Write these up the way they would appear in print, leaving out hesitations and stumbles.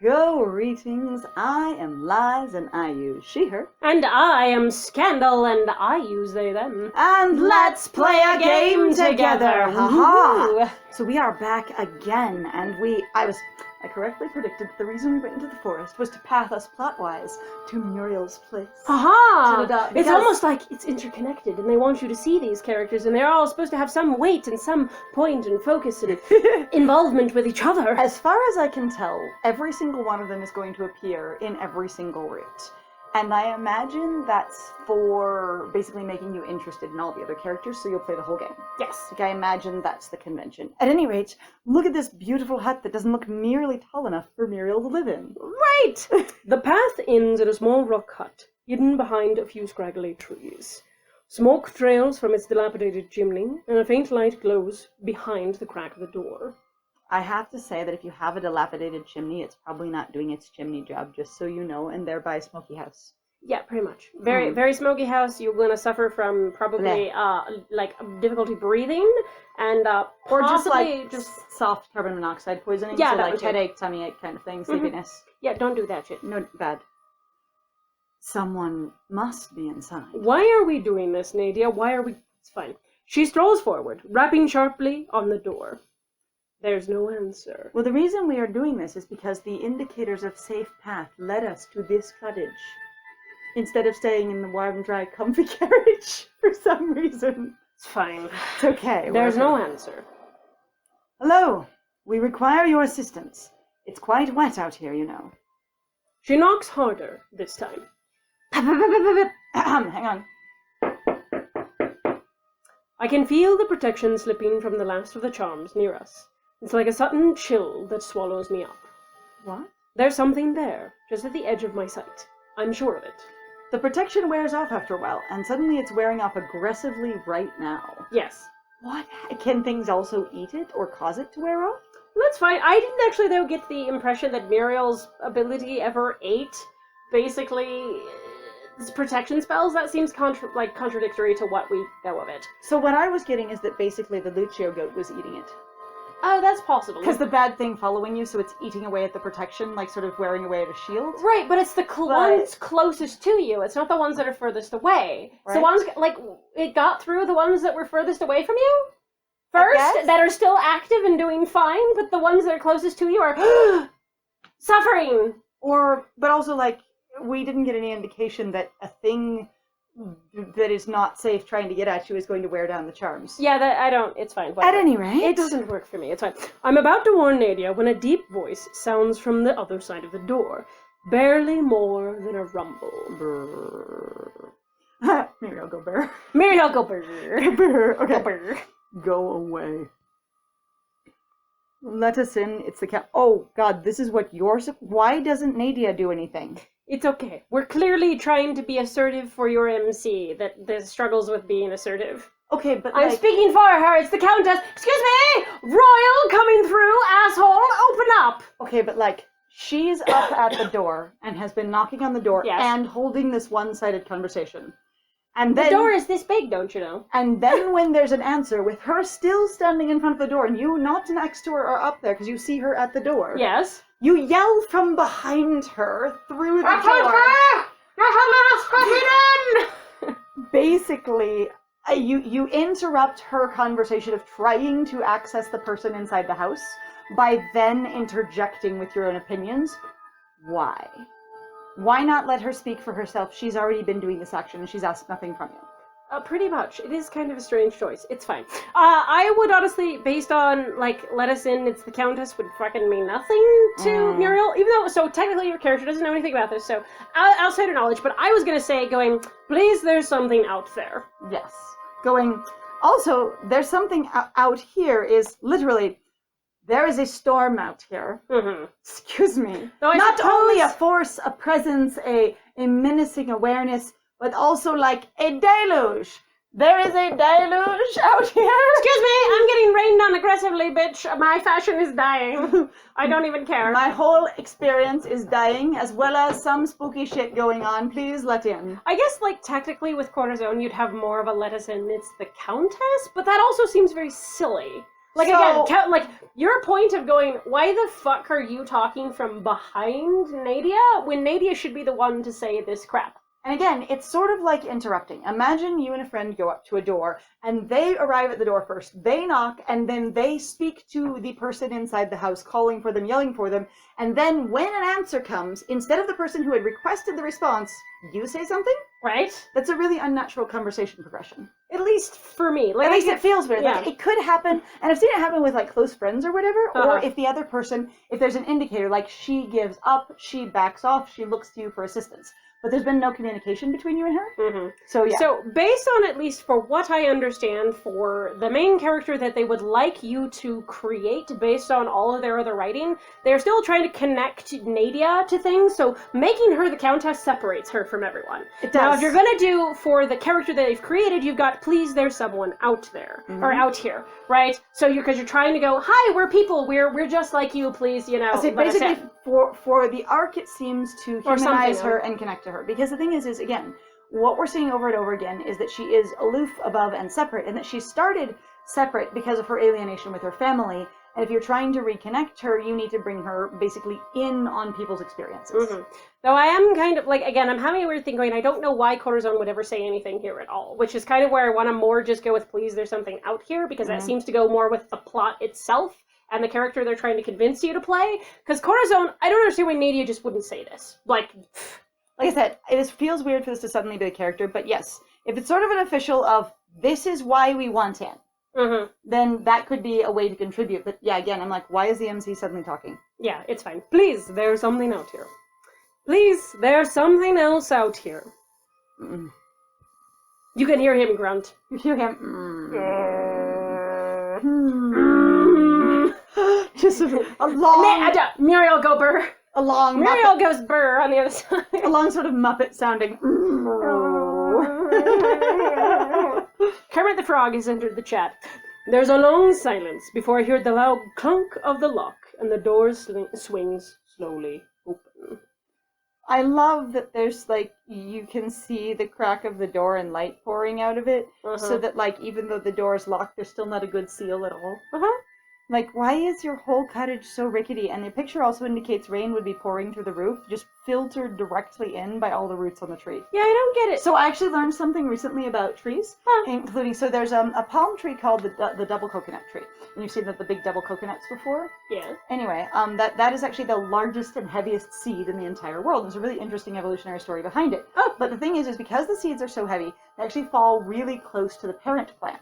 Greetings, I am Lies and I use she, her. And I am Scandal and I use they, them. And let's play a game together! Woohoo! So we are back again, and I correctly predicted that the reason we went into the forest was to path us plot-wise to Muriel's place. Aha! It's almost like it's interconnected, and they want you to see these characters, and they're all supposed to have some weight and some point and focus and involvement with each other. As far as I can tell, every single one of them is going to appear in every single route. And I imagine that's for basically making you interested in all the other characters, so you'll play the whole game. Yes. Like, I imagine that's the convention. At any rate, look at this beautiful hut that doesn't look nearly tall enough for Muriel to live in. Right! The path ends at a small rock hut, hidden behind a few scraggly trees. Smoke trails from its dilapidated chimney, and a faint light glows behind the crack of the door. I have to say that if you have a dilapidated chimney, it's probably not doing its chimney job, just so you know, and thereby a smoky house. Yeah, pretty much. Very smoky house. You're going to suffer from probably, difficulty breathing, and or possibly just soft carbon monoxide poisoning, yeah, so that like headache, tummy ache kind of thing, sleepiness. Yeah, don't do that shit. No, bad. Someone must be inside. Why are we doing this, Nadia? It's fine. She strolls forward, rapping sharply on the door. There's no answer. Well, the reason we are doing this is because the indicators of safe path led us to this cottage, instead of staying in the warm, dry, comfy carriage for some reason. It's fine. It's okay. There's no answer. Hello. We require your assistance. It's quite wet out here, you know. She knocks harder this time. Hang on. I can feel the protection slipping from the last of the charms near us. It's like a sudden chill that swallows me up. What? There's something there, just at the edge of my sight. I'm sure of it. The protection wears off after a while, and suddenly it's wearing off aggressively right now. Yes. What? Can things also eat it or cause it to wear off? That's fine. I didn't actually, though, get the impression that Muriel's ability ever ate, basically, protection spells. That seems contradictory to what we know of it. So what I was getting is that basically the Lucio goat was eating it. Oh, that's possible. Because the bad thing following you, so it's eating away at the protection, like sort of wearing away at a shield. Right, but it's the ones closest to you. It's not the ones that are furthest away. Right. So ones, it got through the ones that were furthest away from you first, that are still active and doing fine, but the ones that are closest to you are suffering. But also, we didn't get any indication that a thing that is not safe trying to get at you is going to wear down the charms. Yeah, it's fine. Whatever. At any rate. It doesn't work for me, it's fine. I'm about to warn Nadia when a deep voice sounds from the other side of the door. Barely more than a rumble. Brrr. Muriel, go burr. Muriel, go burr. Burr. Okay. Go burr. Go away. Let us in. It's the cat. Oh, God, this is what why doesn't Nadia do anything? It's okay. We're clearly trying to be assertive for your MC that struggles with being assertive. Okay, but I'm speaking for her. It's the Countess. Excuse me! Royal coming through, asshole! Open up! Okay, but she's up at the door and has been knocking on the door and holding this one-sided conversation. And then, the door is this big, don't you know? And then when there's an answer, with her still standing in front of the door, and you not next to her or up there, because you see her at the door. Yes. You yell from behind her through the door. Basically, you interrupt her conversation of trying to access the person inside the house by then interjecting with your own opinions. Why? Why not let her speak for herself? She's already been doing this action and she's asked nothing from you. Pretty much. It is kind of a strange choice. It's fine. I would honestly, based on, let us in, it's the Countess, would fucking mean nothing to Muriel, even though, so technically your character doesn't know anything about this, so outside of knowledge, but I was gonna say, please, there's something out there. Yes. Also, there's something out here is literally, there is a storm out here. Mm-hmm. Excuse me. Not only a force, a presence, a menacing awareness, but also a deluge. There is a deluge out here. Excuse me, I'm getting rained on aggressively, bitch. My fashion is dying. I don't even care. My whole experience is dying, as well as some spooky shit going on. Please let in. I guess, technically with Cortisone, you'd have more of a let us in, it's the Countess, but that also seems very silly. Like, So- again, like, your point of going, why the fuck are you talking from behind Nadia, when Nadia should be the one to say this crap? And again, it's sort of like interrupting. Imagine you and a friend go up to a door, and they arrive at the door first. They knock, and then they speak to the person inside the house, calling for them, yelling for them. And then when an answer comes, instead of the person who had requested the response, you say something? Right? That's a really unnatural conversation progression. At least for me. Like, At least it feels weird. yeah. Like, it could happen, and I've seen it happen with, like, close friends or whatever, or Uh-huh. if the other person, if there's an indicator, like, she gives up, she backs off, she looks to you for assistance. But there's been no communication between you and her. Mm-hmm. So, yeah. So, based on at least for what I understand for the main character that they would like you to create based on all of their other writing, they're still trying to connect Nadia to things, so making her the Countess separates her from everyone. It Now, does. if you're gonna do for the character that they've created, you've got please there's someone out there, or out here, right? So because you're trying to go, hi, we're people, we're just like you, please, you know. I say let us basically in. for the arc, it seems to Or humanize something, her and connect to her. Because the thing is again, what we're seeing over and over again is that she is aloof, above, and separate, and that she started separate because of her alienation with her family. And if you're trying to reconnect her, you need to bring her basically in on people's experiences. Mm-hmm. Though I am kind of, like, again, I'm having a weird thing going, I don't know why Corazon would ever say anything here at all, which is kind of where I want to more just go with please there's something out here, because that seems to go more with the plot itself and the character they're trying to convince you to play. Because Corazon, I don't understand why Nadia just wouldn't say this. Like I said, it feels weird for this to suddenly be the character, but yes, if it's sort of an official of, this is why we want him, then that could be a way to contribute. But yeah, again, I'm like, why is the MC suddenly talking? yeah, it's fine. Please, there's something out here. Please, there's something else out here. Mm. You can hear him grunt. You hear him. Just a long, Muriel go burr. a long, Muriel Muppet, goes burr on the other side. a long sort of Muppet sounding. Kermit the Frog has entered the chat. There's a long silence before I hear the loud clunk of the lock and the door swings slowly open. I love that there's like, you can see the crack of the door and light pouring out of it, so that like, even though the door is locked, there's still not a good seal at all. Like, why is your whole cottage so rickety? And the picture also indicates rain would be pouring through the roof, just filtered directly in by all the roots on the tree. Yeah, I don't get it. So I actually learned something recently about trees, including, so there's a palm tree called the double coconut tree. And you've seen the big double coconuts before? Yeah. Anyway, that is actually the largest and heaviest seed in the entire world. There's a really interesting evolutionary story behind it. But the thing is because the seeds are so heavy, they actually fall really close to the parent plant.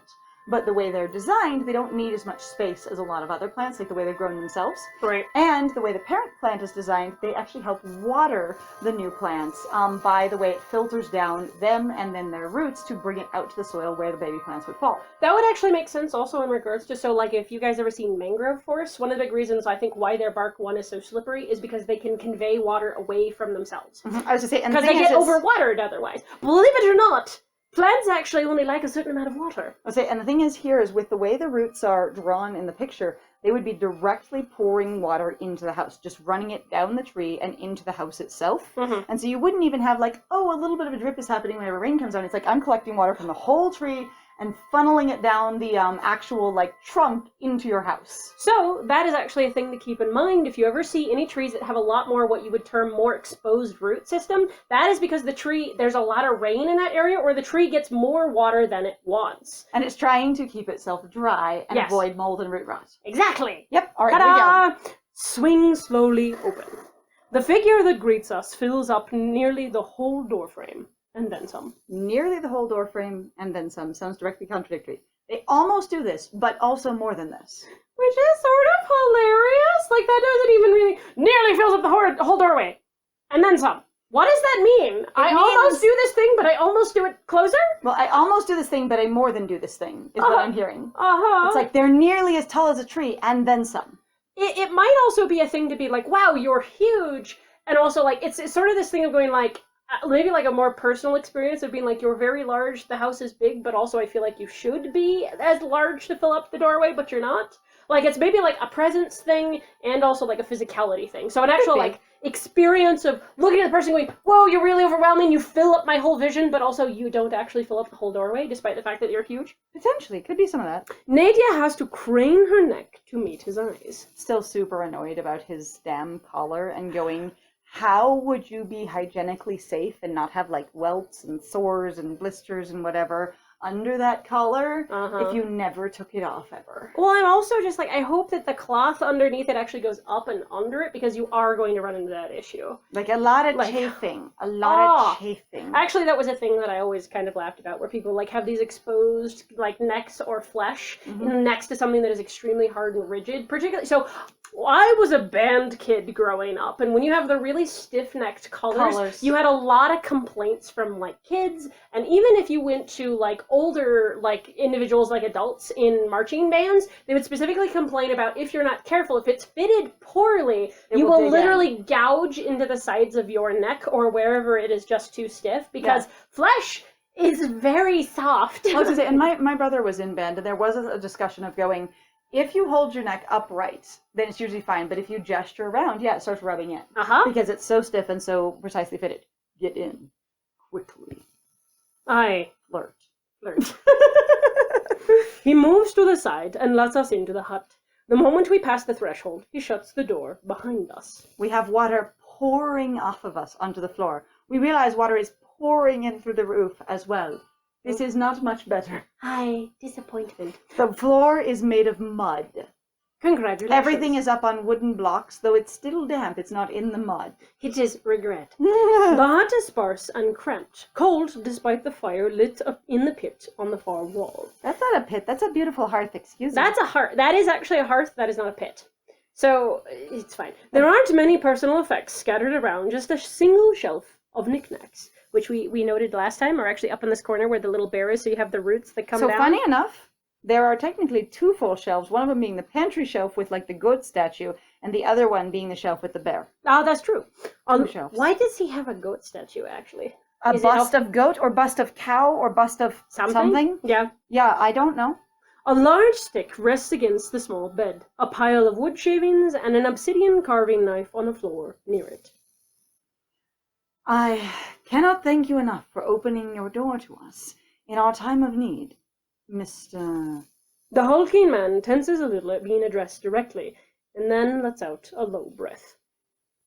But the way they're designed, they don't need as much space as a lot of other plants, like the way they're grown themselves. Right. And the way the parent plant is designed, they actually help water the new plants by the way it filters down them and then their roots to bring it out to the soil where the baby plants would fall. That would actually make sense also in regards to, so like if you guys ever seen mangrove forests, one of the big reasons I think why their bark one is so slippery is because they can convey water away from themselves. I was going to say, and the Because thing they get is, overwatered otherwise. Believe it or not, plants actually only like a certain amount of water. I say, and the thing is here is with the way the roots are drawn in the picture, they would be directly pouring water into the house, just running it down the tree and into the house itself. And so you wouldn't even have like, oh, a little bit of a drip is happening whenever rain comes down. It's like I'm collecting water from the whole tree and funneling it down the actual like trunk into your house. So that is actually a thing to keep in mind. If you ever see any trees that have a lot more what you would term more exposed root system, that is because the tree, there's a lot of rain in that area, or the tree gets more water than it wants. And it's trying to keep itself dry and Yes. avoid mold and root rot. Exactly. Yep, all right, here we go. Ta-da! Swing slowly open. The figure that greets us fills up nearly the whole doorframe, and then some. Nearly the whole door frame and then some. Sounds directly contradictory. They almost do this, but also more than this. Which is sort of hilarious. Like, that doesn't even really... Nearly fills up the whole doorway. And then some. What does that mean? I almost do this thing, but I almost do it closer? Well, I almost do this thing, but I more than do this thing, is what I'm hearing. It's like they're nearly as tall as a tree, and then some. It might also be a thing to be like, wow, you're huge. And also, like, it's sort of this thing of going, like, maybe like a more personal experience of being like, you're very large, the house is big, but also I feel like you should be as large to fill up the doorway, but you're not. Like, it's maybe like a presence thing and also like a physicality thing. So an actual, like, experience of looking at the person going, whoa, you're really overwhelming, you fill up my whole vision, but also you don't actually fill up the whole doorway, despite the fact that you're huge. Potentially. Could be some of that. Nadia has to crane her neck to meet his eyes. Still super annoyed about his damn collar and going, how would you be hygienically safe and not have, like, welts and sores and blisters and whatever under that collar if you never took it off ever? Well, I'm also just like, I hope that the cloth underneath it actually goes up and under it, because you are going to run into that issue. Like, a lot of chafing. A lot of chafing. Actually, that was a thing that I always kind of laughed about, where people, like, have these exposed, like, necks or flesh next to something that is extremely hard and rigid. Particularly, so I was a band kid growing up, and when you have the really stiff-necked collars, you had a lot of complaints from, like, kids, and even if you went to, like, older, like, individuals, like adults in marching bands, they would specifically complain about, if you're not careful, if it's fitted poorly, you will literally gouge into the sides of your neck or wherever it is just too stiff, because flesh is very soft. I was gonna say, and my brother was in band, and there was a discussion of going, if you hold your neck upright, then it's usually fine. But if you gesture around, it starts rubbing in. Because it's so stiff and so precisely fitted. Get in. Quickly. Aye. Flirt. He moves to the side and lets us into the hut. The moment we pass the threshold, he shuts the door behind us. We have water pouring off of us onto the floor. We realize water is pouring in through the roof as well. This is not much better. Aye, disappointment. The floor is made of mud. Congratulations. Everything is up on wooden blocks, though it's still damp. It's not in the mud. It is regret. The hut is sparse and cramped, cold despite the fire lit up in the pit on the far wall. That's not a pit. That's a beautiful hearth, excuse me. That's a hearth. That is actually a hearth. That is not a pit. So, it's fine. There aren't many personal effects scattered around, just a single shelf of knickknacks, which we noted last time are actually up in this corner where the little bear is, so you have the roots that come down. So funny enough, there are technically two full shelves, one of them being the pantry shelf with, like, the goat statue, and the other one being the shelf with the bear. Oh, that's true. Two shelves. Why does he have a goat statue, actually? A bust of goat, or bust of cow, or bust of something? Yeah. Yeah, I don't know. A large stick rests against the small bed, a pile of wood shavings, and an obsidian carving knife on the floor near it. I cannot thank you enough for opening your door to us in our time of need, Mr. The hulking man tenses a little at being addressed directly, and then lets out a low breath.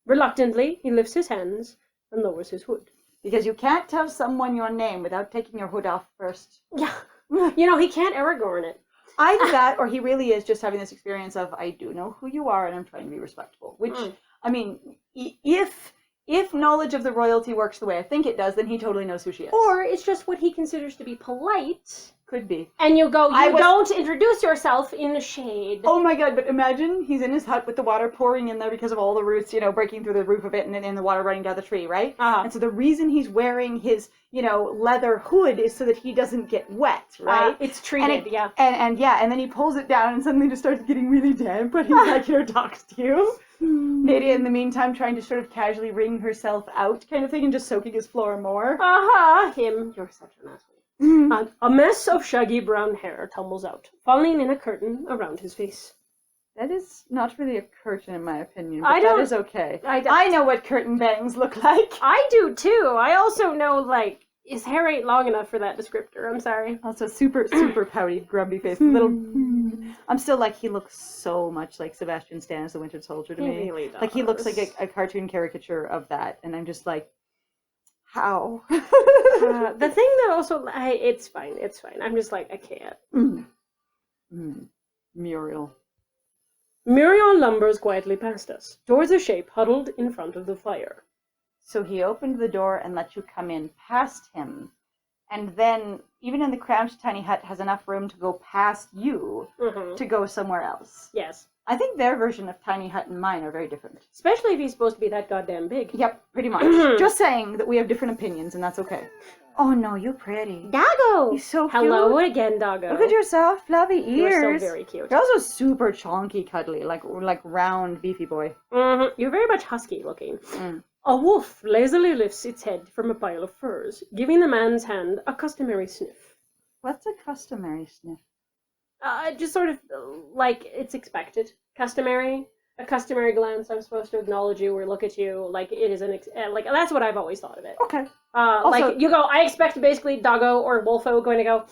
Reluctantly, he lifts his hands and lowers his hood. Because you can't tell someone your name without taking your hood off first. Yeah. You know, he can't Aragorn it. Either that, or he really is just having this experience of, I do know who you are, and I'm trying to be respectful. Which, I mean, if knowledge of the royalty works the way I think it does, then he totally knows who she is. Or it's just what he considers to be polite. Could be. And you go, don't introduce yourself in the shade. Oh my god, but imagine he's in his hut with the water pouring in there because of all the roots, breaking through the roof of it and the water running down the tree, right? And so the reason he's wearing his, leather hood is so that he doesn't get wet, right? It's treated, And then he pulls it down and suddenly just starts getting really damp when he's like, here, talks to you. Nadia, in the meantime, trying to sort of casually wring herself out kind of thing and just soaking his floor more. Him. You're such an asshole. A mess of shaggy brown hair tumbles out, falling in a curtain around his face. That is not really a curtain, in my opinion, but that is okay. I know what curtain bangs look like. I do, too. I also know, his hair ain't long enough for that descriptor. I'm sorry. Also, super, super pouty, grumpy face. I'm still like, he looks so much like Sebastian Stan as the Winter Soldier to me. He really does. Like, he looks like a cartoon caricature of that, and I'm just like, how? The thing that also, it's fine. I'm just like, I can't. Muriel. Muriel lumbers quietly past us, towards a shape huddled in front of the fire. So he opened the door and let you come in past him, and then, even in the cramped tiny hut, has enough room to go past you to go somewhere else. Yes. I think their version of tiny hut and mine are very different. Especially if he's supposed to be that goddamn big. Yep, pretty much. Just saying that we have different opinions, and that's okay. Oh no, you're pretty. Doggo! You're so cute. Hello again, Doggo. Look at your soft, fluffy ears. You're so very cute. You're also super chonky, cuddly, like round, beefy boy. You're very much husky looking. A wolf lazily lifts its head from a pile of furs, giving the man's hand a customary sniff. What's a customary sniff? Just sort of like it's expected. Customary. a customary glance. I'm supposed to acknowledge you or look at you like it is like that's what I've always thought of it. Okay. Also, like you go, I expect basically Doggo or Wolfo going to go,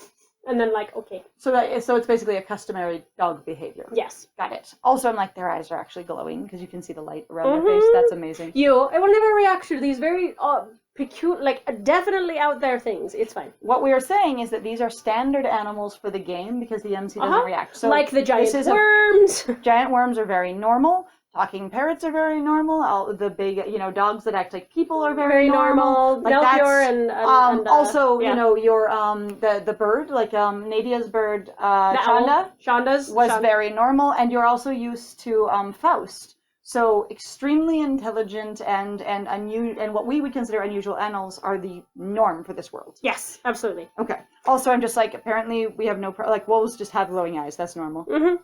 and then like okay. So it's basically a customary dog behavior. Yes. Got it. Also, I'm like their eyes are actually glowing because you can see the light around their face. That's amazing. I will never react to these very peculiar, like definitely out there things. It's fine. What we are saying is that these are standard animals for the game because the MC doesn't react. So like the giant worms. Giant worms are very normal. Talking parrots are very normal. All the big, dogs that act like people are very normal. Like Melchior and also, your the bird, like Nadia's bird, Shonda's was very normal, and you're also used to Faust. So extremely intelligent and what we would consider unusual animals are the norm for this world. Yes, absolutely. Okay. Also, I'm just like, apparently we have no wolves just have glowing eyes. That's normal. Mm-hmm.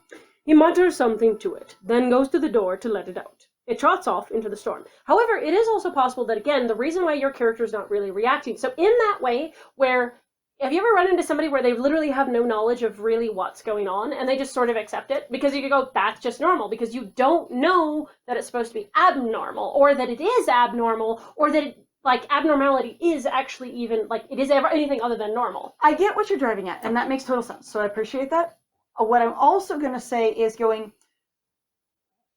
He mutters something to it, then goes to the door to let it out. It trots off into the storm. However, it is also possible that, again, the reason why your character is not really reacting. So in that way, have you ever run into somebody where they literally have no knowledge of really what's going on, and they just sort of accept it? Because you could go, that's just normal, because you don't know that it's supposed to be abnormal, or that it is abnormal, or that abnormality is actually even, it is ever anything other than normal. I get what you're driving at, and that makes total sense, so I appreciate that. What I'm also going to say is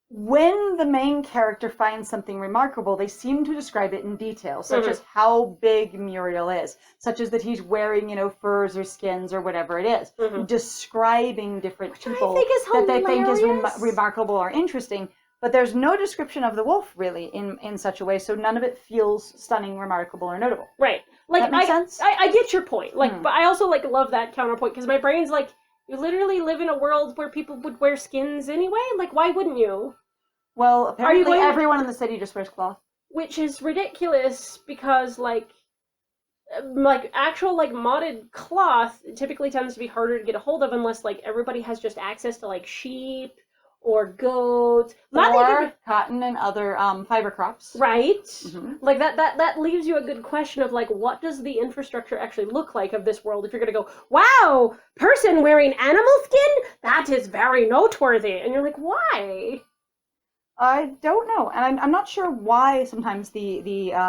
when the main character finds something remarkable, they seem to describe it in detail, such as how big Muriel is, such as that he's wearing, furs or skins or whatever it is, describing different people that they think is remarkable or interesting. But there's no description of the wolf, really, in such a way, so none of it feels stunning, remarkable, or notable. Right. That makes sense? I get your point. But I also, love that counterpoint, because my brain's you literally live in a world where people would wear skins anyway? Why wouldn't you? Well, apparently everyone in the city just wears cloth. Which is ridiculous, because, actual, modded cloth typically tends to be harder to get a hold of unless, everybody has just access to, sheep or goats. Or cotton and other fiber crops. Right? Mm-hmm. That leaves you a good question of, what does the infrastructure actually look like of this world if you're going to go, wow, person wearing animal skin? That is very noteworthy. And you're like, why? I don't know. And I'm not sure why sometimes the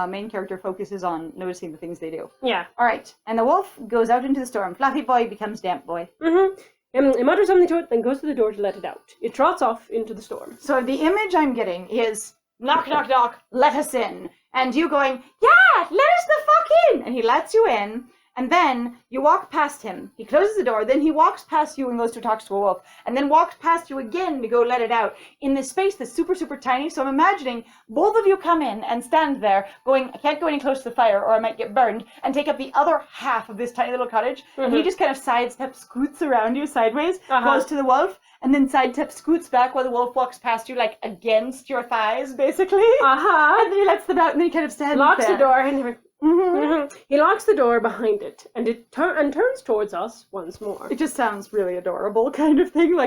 main character focuses on noticing the things they do. Yeah. All right. And the wolf goes out into the storm. Fluffy boy becomes damp boy. Mm-hmm. It mutters something to it, then goes to the door to let it out. It trots off into the storm. So the image I'm getting is, knock, knock, knock, let us in. And you going, yeah, let us the fuck in. And he lets you in. And then you walk past him. He closes the door. Then he walks past you and goes to talk to a wolf. And then walks past you again to go let it out. In this space that's super, super tiny. So I'm imagining both of you come in and stand there going, I can't go any closer to the fire or I might get burned. And take up the other half of this tiny little cottage. Mm-hmm. And he just kind of sidestep scoots around you sideways. Goes to the wolf. And then sidestep scoots back while the wolf walks past you against your thighs, basically. And then he lets them out and then he kind of stands locks there. The door and he he locks the door behind it, and it turns towards us once more. It just sounds really adorable, kind of thing,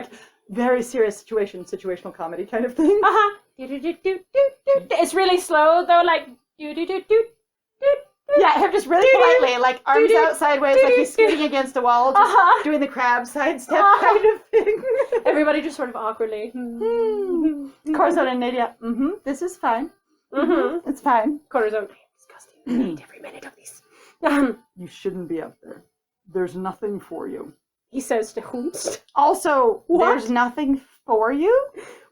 very serious situational comedy kind of thing. It's really slow though, Yeah, him just really politely, arms out sideways, he's scooting against a wall, just doing the crab sidestep kind of thing. Everybody just sort of awkwardly. Corazon and Nadia, this is fine. It's fine. Corazon, I hate every minute of this. You shouldn't be up there. There's nothing for you. He says to Hoomst. Also, there's nothing for you?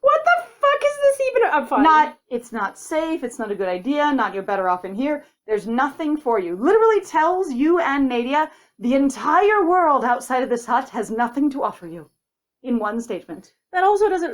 What the fuck is this even? I'm fine. It's not safe, it's not a good idea, you're better off in here. There's nothing for you. Literally tells you and Nadia, the entire world outside of this hut has nothing to offer you. In one statement. That also doesn't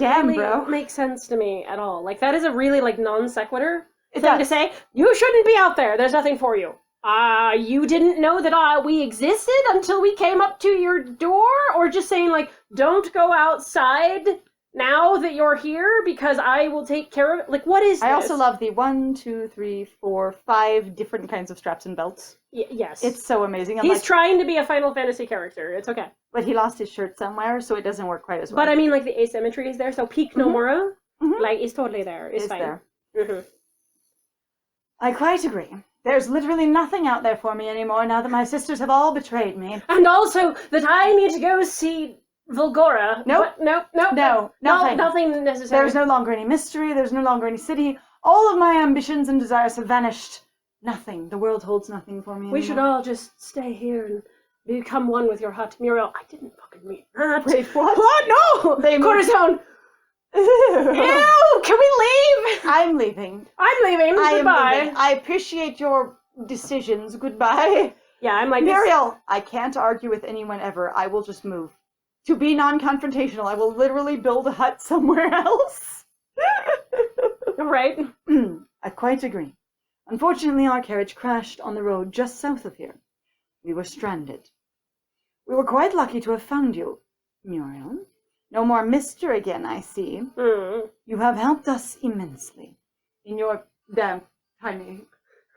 make sense to me at all. That is a really, non sequitur. To say, you shouldn't be out there. There's nothing for you. You didn't know that we existed until we came up to your door? Or just saying, don't go outside now that you're here because I will take care of it? What is this? I also love the 1, 2, 3, 4, 5 different kinds of straps and belts. Yes. It's so amazing. He's trying to be a Final Fantasy character. It's okay. But he lost his shirt somewhere, so it doesn't work quite as well. But I mean, the asymmetry is there, so peak Nomura, is totally there. It's fine. There. I quite agree. There's literally nothing out there for me anymore now that my sisters have all betrayed me. And also that I need to go see Vulgora. Nope. Nope. No, nothing. Nothing necessary. There's no longer any mystery, there's no longer any city. All of my ambitions and desires have vanished. Nothing. The world holds nothing for me We anymore. should all just stay here and become one with your hut. Muriel, I didn't fucking mean that. Wait, what? What? No! They moved- Corazon! Ew. Ew! Can we leave? I'm leaving. I'm leaving. I am Goodbye. leaving. I appreciate your decisions. Goodbye. Yeah, I'm like, Muriel, I can't argue with anyone ever. I will just move. To be non-confrontational, I will literally build a hut somewhere else. Right? I quite agree. Unfortunately, our carriage crashed on the road just south of here. We were stranded. We were quite lucky to have found you, Muriel. No more mister again, I see. You have helped us immensely in your damp, tiny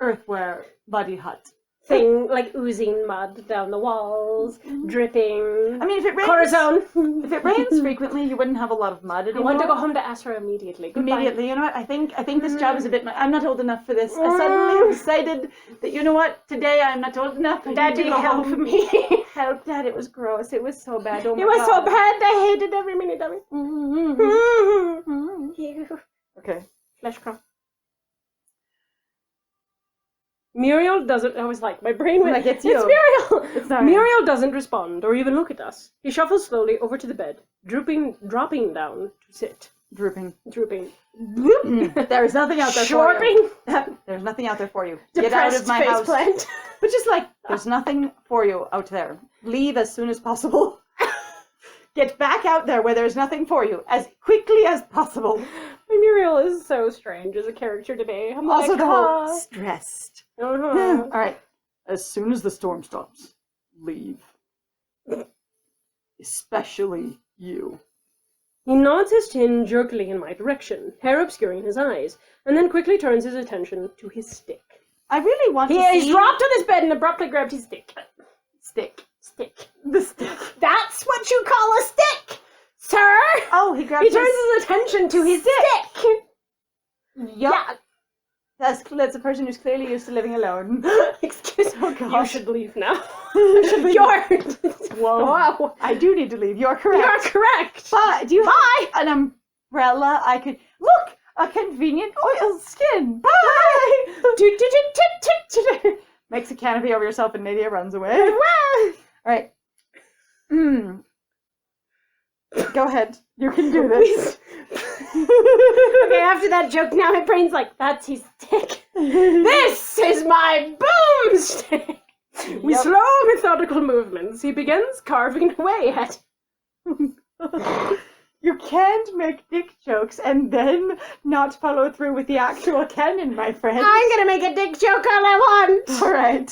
earthware buddy hut. Thing, like oozing mud down the walls, dripping. I mean, if it rains, Corazon! if it rains frequently, you wouldn't have a lot of mud I anymore. want to go home to Asra immediately. Goodbye. Immediately, you know what? I think this job is a bit. I'm not old enough for this. I suddenly decided that, you know what? Today I'm not old enough. I need Daddy, to go help home. me. Help, Dad. It was gross. It was so bad. Oh my It was God. so bad. I hated every minute of it. Mm-hmm. Ew. Okay. Flesh crawl. Muriel doesn't. I was like, my brain went. Like, it's you. It's Muriel. It's not Muriel doesn't respond or even look at us. He shuffles slowly over to the bed, dropping down to sit. Drooping. Drooping. There is nothing out there for you. Shorping. There's nothing out there for you. Get out Depressed of my house. faceplant. But just like, there's nothing for you out there. Leave as soon as possible. Get back out there where there's nothing for you as quickly as possible. Muriel is so strange as a character today. I'm Also, like, the whole stressed. uh-huh. All right. As soon as the storm stops, leave. Especially you. He nods his chin jerkily in my direction, hair obscuring his eyes, and then quickly turns his attention to his stick. I really want to He's see... dropped on his bed and abruptly grabbed his stick. Stick. Stick. The stick. That's what you call a stick, sir! Oh, he grabbed He turns his attention to his stick. Yup. Yeah. That's a person who's clearly used to living alone. Excuse me. Oh, God. You should leave now. You're... Whoa. Whoa. I do need to leave. You're correct. You're correct. But do you Bye. have an umbrella I could... Look! A convenient oil skin. Bye! Makes a canopy over yourself and Nadia runs away. Alright. Go ahead. You can do this. Okay, after that joke, now my brain's like, that's his stick. This is my boomstick. With Yep. slow, methodical movements, he begins carving away at... You can't make dick jokes and then not follow through with the actual canon, my friend. I'm gonna make a dick joke all I want. Alright.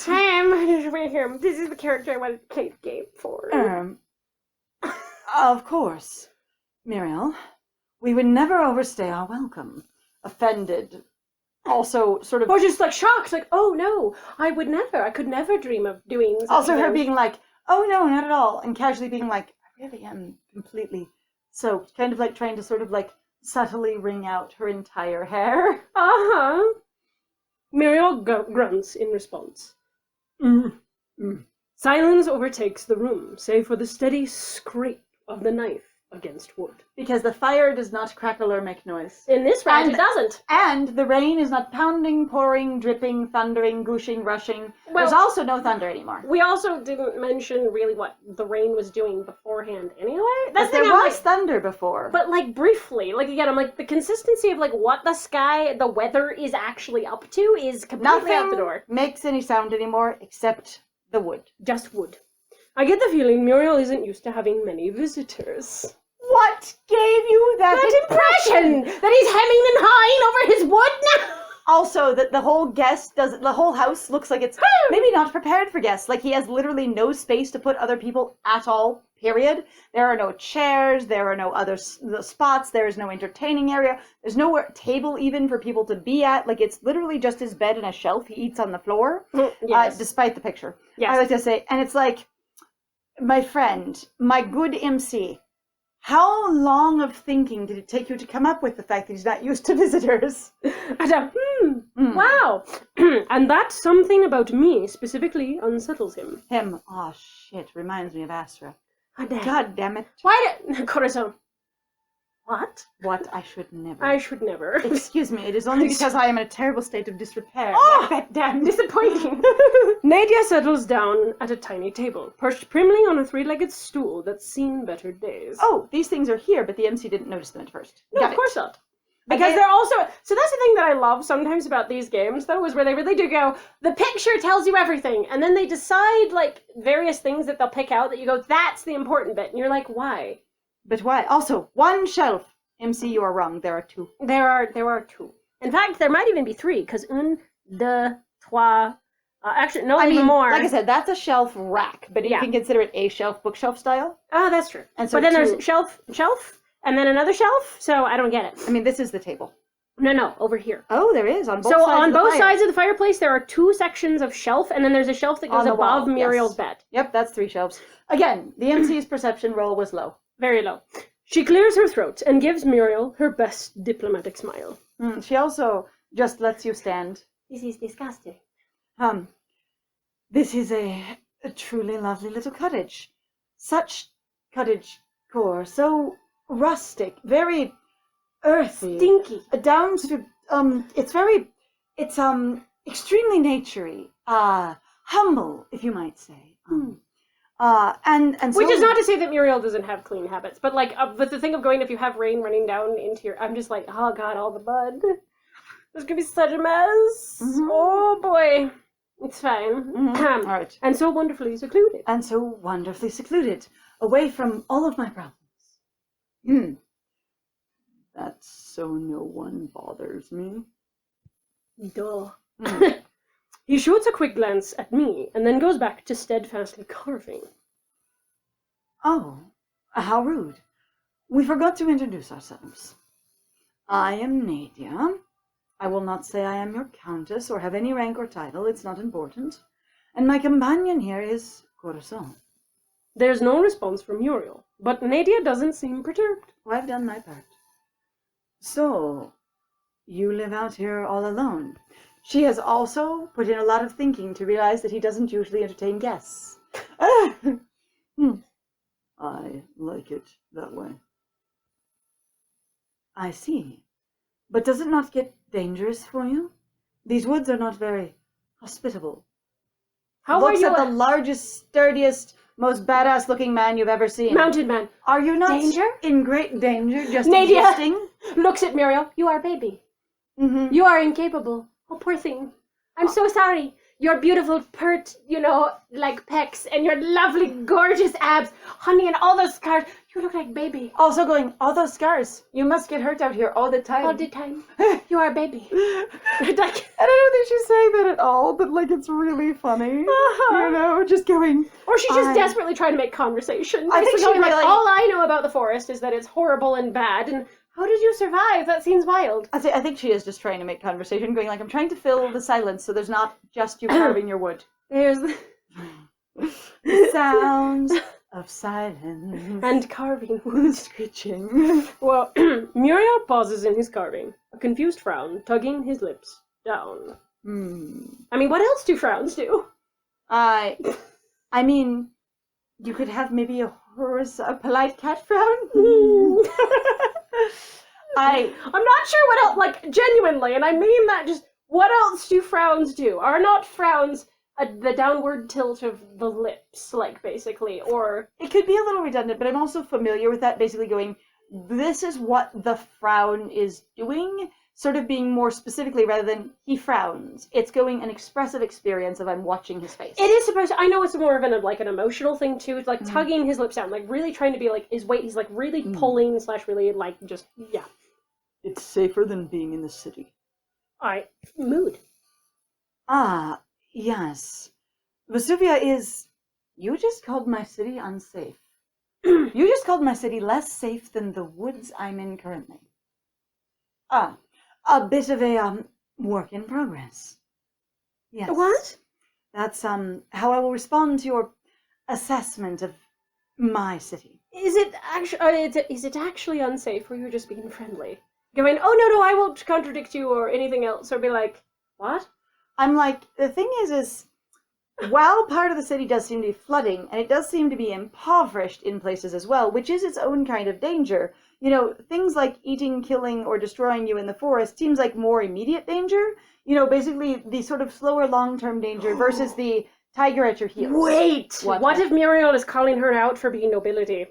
This is the character I wanted to play the game for. Of course. Muriel, we would never overstay our welcome. Offended. Also, sort of... Or just like shocked, like, oh no, I could never dream of doing such Also a her thing. being like, oh no, not at all. And casually being like, I really am completely soaked. Kind of like trying to sort of like subtly wring out her entire hair. Uh-huh. Muriel grunts in response. Silence overtakes the room, save for the steady scrape of the knife against wood. Because the fire does not crackle or make noise. In this round, And- it doesn't. And the rain is not pounding, pouring, dripping, thundering, gooshing, rushing. Well- There's also no thunder anymore. We also didn't mention really what the rain was doing beforehand anyway. That's But the there thing, I'm was like, thunder before. but like briefly, like again, I'm like the consistency of like what the weather is actually up to is completely out the nothing door. makes any sound anymore except the wood. Just wood. I get the feeling Muriel isn't used to having many visitors. What gave you that Impression that he's hemming and hawing over his wood now. Also, that the whole house looks like it's maybe not prepared for guests. Like he has literally no space to put other people at all, period. There are no chairs, there are no other spots, there is no entertaining area, there's no table even for people to be at. Like it's literally just his bed and a shelf he eats on the floor, Yes. despite the picture. Yes. I like to say, and it's like, my friend, my good MC, how long of thinking did it take you to come up with the fact that he's not used to visitors? Wow. And that something about me specifically unsettles him. Him, oh shit, reminds me of Astra. God damn it. Why did... Corazon. What? What? I should never. I should never. Excuse me, it is only because I am in a terrible state of disrepair. Oh! That damn Disappointing. Nadia settles down at a tiny table, perched primly on a three-legged stool that's seen better days. Oh, these things are here, but the MC didn't notice them at first. No, Got of course it. not. Because they're also... So that's the thing that I love sometimes about these games, though, is where they really do go, the picture tells you everything, and then they decide, like, various things that they'll pick out that you go, that's the important bit, and you're like, why? But why? Also, one shelf. MC, you are wrong. There are two. There are two. In fact, there might even be three, because un, deux, trois... actually, no, even more. Like I said, that's a shelf rack, but you can consider it a shelf, bookshelf style. Oh, that's true. And so but then there's shelf, and then another shelf, so I don't get it. I mean, this is the table. No, over here. Oh, there is, on both so sides on of the both fire. sides of the fireplace, there are two sections of shelf, and then there's a shelf that goes On the above wall, Muriel's yes. bed. Yep, that's 3 shelves. Again, the MC's perception roll was low. Very low. She clears her throat and gives Muriel her best diplomatic smile. She also just lets you stand. This is disgusting. This is a truly lovely little cottage. Such cottage core, so rustic, very earthy. Stinky. Down to, it's extremely naturey. Humble, if you might say. And so, which is not to say that Muriel doesn't have clean habits, but like, but the thing of going, if you have rain running down into your, I'm just like, oh god, all the mud. There's gonna be such a mess. Mm-hmm. Oh boy. It's fine. All right. And so wonderfully secluded. And so wonderfully secluded, away from all of my problems. That's so no one bothers me. Duh. He shoots a quick glance at me, and then goes back to steadfastly carving. Oh, how rude. We forgot to introduce ourselves. I am Nadia. I will not say I am your countess or have any rank or title, it's not important. And my companion here is Corazon. There's no response from Muriel, but Nadia doesn't seem perturbed. Well, I've done my part. So, you live out here all alone. She has also put in a lot of thinking to realize that he doesn't usually entertain guests. I like it that way. I see. But does it not get dangerous for you? These woods are not very hospitable. How Looks are you? at the largest, sturdiest, most badass-looking man you've ever seen. Mounted man. Are you not Danger? in great danger just Nadia existing? looks at Muriel. You are a baby. Mm-hmm. You are incapable. Oh, poor thing. I'm so sorry. Your beautiful pert, like pecs, and your lovely, gorgeous abs, honey, and all those scars. You look like baby. Also going, all those scars. You must get hurt out here all the time. All the time. You are a baby. I don't think she's saying that at all, but like it's really funny. Just going. Or she's just desperately trying to make conversation. I think Basically she going, really- all I know about the forest is that it's horrible and bad, and how did you survive? That seems wild. I think she is just trying to make conversation, going like, I'm trying to fill the silence so there's not just you carving your wood. There's the sounds of silence. And carving wood. Screeching. Well, Muriel pauses in his carving, a confused frown tugging his lips down. I mean, what else do frowns do? I mean, you could have maybe a polite cat frown. I'm not sure what else, like, genuinely, and I mean that just, what else do frowns do? Are not frowns the downward tilt of the lips, like, basically, or... It could be a little redundant, but I'm also familiar with that, basically going, this is what the frown is doing, sort of being more specifically, rather than he frowns. It's going an expressive experience of I'm watching his face. It is supposed to, I know it's more of an emotional thing, too. It's like tugging his lips down, like, really trying to be, like, his weight, he's, like, really pulling, / really, like, just, yeah. It's safer than being in the city. Mood. Ah, yes. Vesuvia is... You just called my city unsafe. You just called my city less safe than the woods I'm in currently. A bit of a, work in progress. Yes. What? That's, how I will respond to your assessment of my city. Is it actually unsafe, or you're just being friendly? Going, oh no, I won't contradict you or anything else, or be like, what? I'm like, the thing is while part of the city does seem to be flooding, and it does seem to be impoverished in places as well, which is its own kind of danger, you know, things like eating, killing, or destroying you in the forest seems like more immediate danger. You know, basically the sort of slower long-term danger versus the tiger at your heels. Wait! What if Muriel is calling her out for being nobility?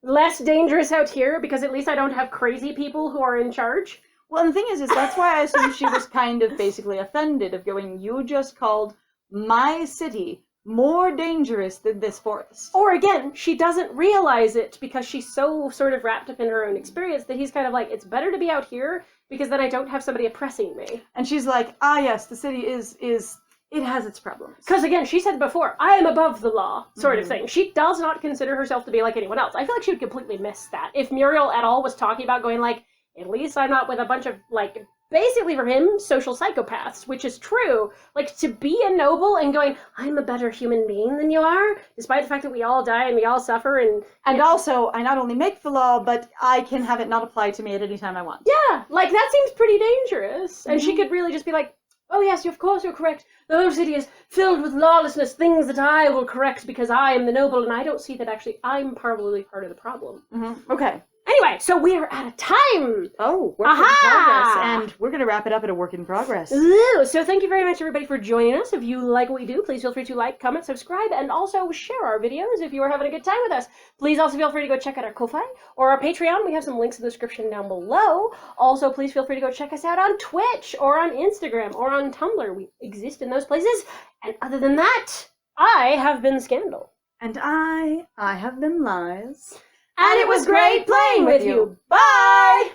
Less dangerous out here, because at least I don't have crazy people who are in charge? Well, and the thing is that's why I assume she was kind of basically offended of going, you just called my city more dangerous than this forest. Or again, she doesn't realize it because she's so sort of wrapped up in her own experience that he's kind of like, it's better to be out here because then I don't have somebody oppressing me. And she's like, ah yes, the city is it has its problems. Because again, she said before, I am above the law, sort of thing. She does not consider herself to be like anyone else. I feel like she would completely miss that. If Muriel at all was talking about going like, at least I'm not with a bunch of, like, basically for him, social psychopaths, which is true. Like, to be a noble and going, I'm a better human being than you are, despite the fact that we all die and we all suffer and also, I not only make the law, but I can have it not apply to me at any time I want. Yeah, like, that seems pretty dangerous. And she could really just be like, oh yes, of course you're correct. The whole city is filled with lawlessness, things that I will correct because I am the noble, and I don't see that actually I'm probably part of the problem. Okay. Anyway, so we are out of time. Oh, work in progress, and we're going to wrap it up at a work in progress. Ooh, so thank you very much, everybody, for joining us. If you like what we do, please feel free to like, comment, subscribe, and also share our videos if you are having a good time with us. Please also feel free to go check out our Ko-Fi or our Patreon. We have some links in the description down below. Also, please feel free to go check us out on Twitch or on Instagram or on Tumblr. We exist in those places. And other than that, I have been Scandal. And I have been Lies. And it was great playing with you. Bye!